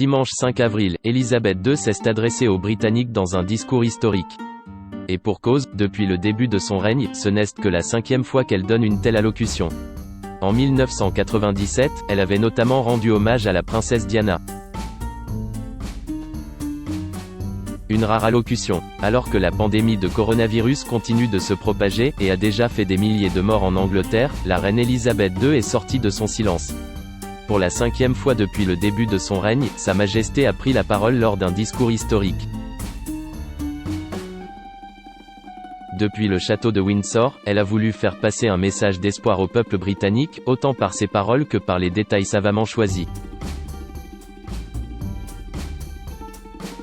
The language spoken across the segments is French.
dimanche 5 avril, Elisabeth II s'est adressée aux Britanniques dans un discours historique. Et pour cause, depuis le début de son règne, ce n'est que la 5e fois qu'elle donne une telle allocution. En 1997, elle avait notamment rendu hommage à la princesse Diana. Une rare allocution. Alors que la pandémie de coronavirus continue de se propager, et a déjà fait des milliers de morts en Angleterre, la reine Elisabeth II est sortie de son silence. Pour la 5e fois depuis le début de son règne, Sa Majesté a pris la parole lors d'un discours historique. Depuis le château de Windsor, elle a voulu faire passer un message d'espoir au peuple britannique, autant par ses paroles que par les détails savamment choisis.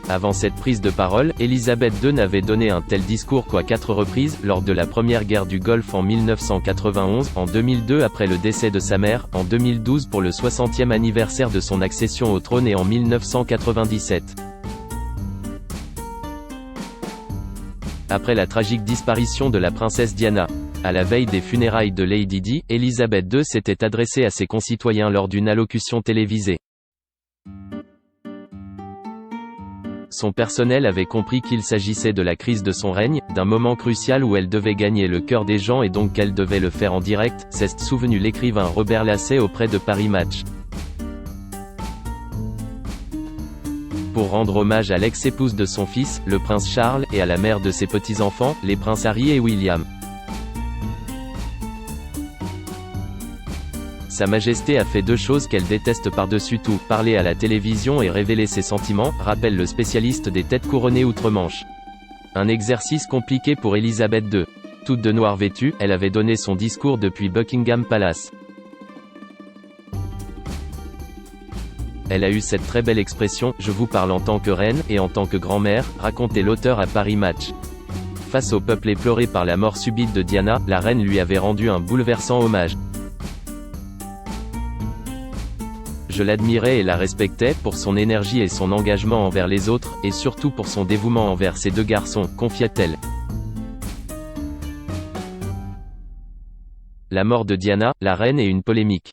Avant cette prise de parole, Elisabeth II n'avait donné un tel discours qu'à 4 reprises, lors de la première guerre du Golfe en 1991, en 2002 après le décès de sa mère, en 2012 pour le 60e anniversaire de son accession au trône et en 1997. Après la tragique disparition de la princesse Diana. À la veille des funérailles de Lady Di, Elisabeth II s'était adressée à ses concitoyens lors d'une allocution télévisée. Son personnel avait compris qu'il s'agissait de la crise de son règne, d'un moment crucial où elle devait gagner le cœur des gens et donc qu'elle devait le faire en direct, s'est souvenu l'écrivain Robert Lassay auprès de Paris Match. Pour rendre hommage à l'ex-épouse de son fils, le prince Charles, et à la mère de ses petits-enfants, les princes Harry et William. Sa Majesté a fait 2 choses qu'elle déteste par-dessus tout, parler à la télévision et révéler ses sentiments, rappelle le spécialiste des têtes couronnées outre-Manche. Un exercice compliqué pour Elisabeth II. Toute de noir vêtue, elle avait donné son discours depuis Buckingham Palace. Elle a eu cette très belle expression « Je vous parle en tant que reine, et en tant que grand-mère », racontait l'auteur à Paris Match. Face au peuple éploré par la mort subite de Diana, la reine lui avait rendu un bouleversant hommage. Je l'admirais et la respectais, pour son énergie et son engagement envers les autres, et surtout pour son dévouement envers ses 2 garçons, confia-t-elle. La mort de Diana, la reine est une polémique.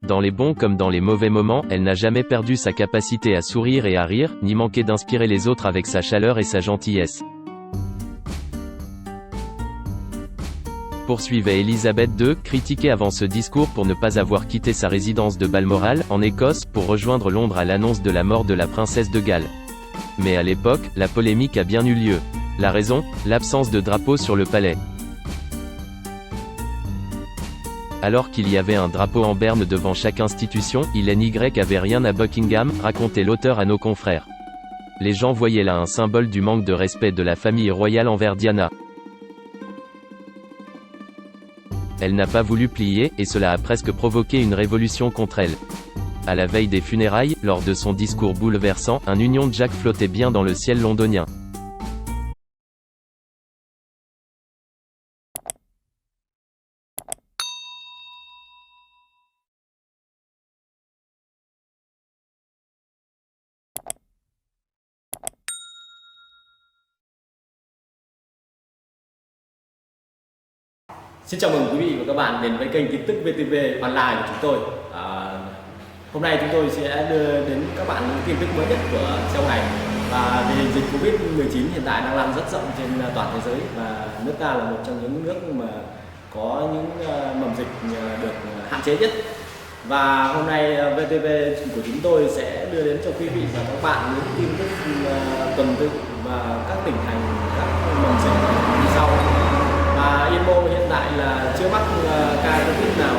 Dans les bons comme dans les mauvais moments, elle n'a jamais perdu sa capacité à sourire et à rire, ni manqué d'inspirer les autres avec sa chaleur et sa gentillesse. Poursuivait Elisabeth II, critiquée avant ce discours pour ne pas avoir quitté sa résidence de Balmoral, en Écosse, pour rejoindre Londres à l'annonce de la mort de la princesse de Galles. Mais à l'époque, la polémique a bien eu lieu. La raison ? L'absence de drapeau sur le palais. Alors qu'il y avait un drapeau en berne devant chaque institution, il n'y avait rien à Buckingham, racontait l'auteur à nos confrères. Les gens voyaient là un symbole du manque de respect de la famille royale envers Diana. Elle n'a pas voulu plier, et cela a presque provoqué une révolution contre elle. À la veille des funérailles, lors de son discours bouleversant, un Union Jack flottait bien dans le ciel londonien. Xin chào mừng quý vị và các bạn đến với kênh tin tức VTV Online của chúng tôi. Hôm nay chúng tôi sẽ đưa đến các bạn những tin tức mới nhất của trong ngày. Và tình hình dịch Covid-19 hiện tại đang lan rất rộng trên toàn thế giới và nước ta là một trong những nước mà có những mầm dịch được hạn chế nhất. Và hôm nay VTV của chúng tôi sẽ đưa đến cho quý vị và các bạn những tin tức tuần tự và các tỉnh thành, các mầm dịch như sau. Và Yên Mô hiện tại là chưa mắc ca Covid nào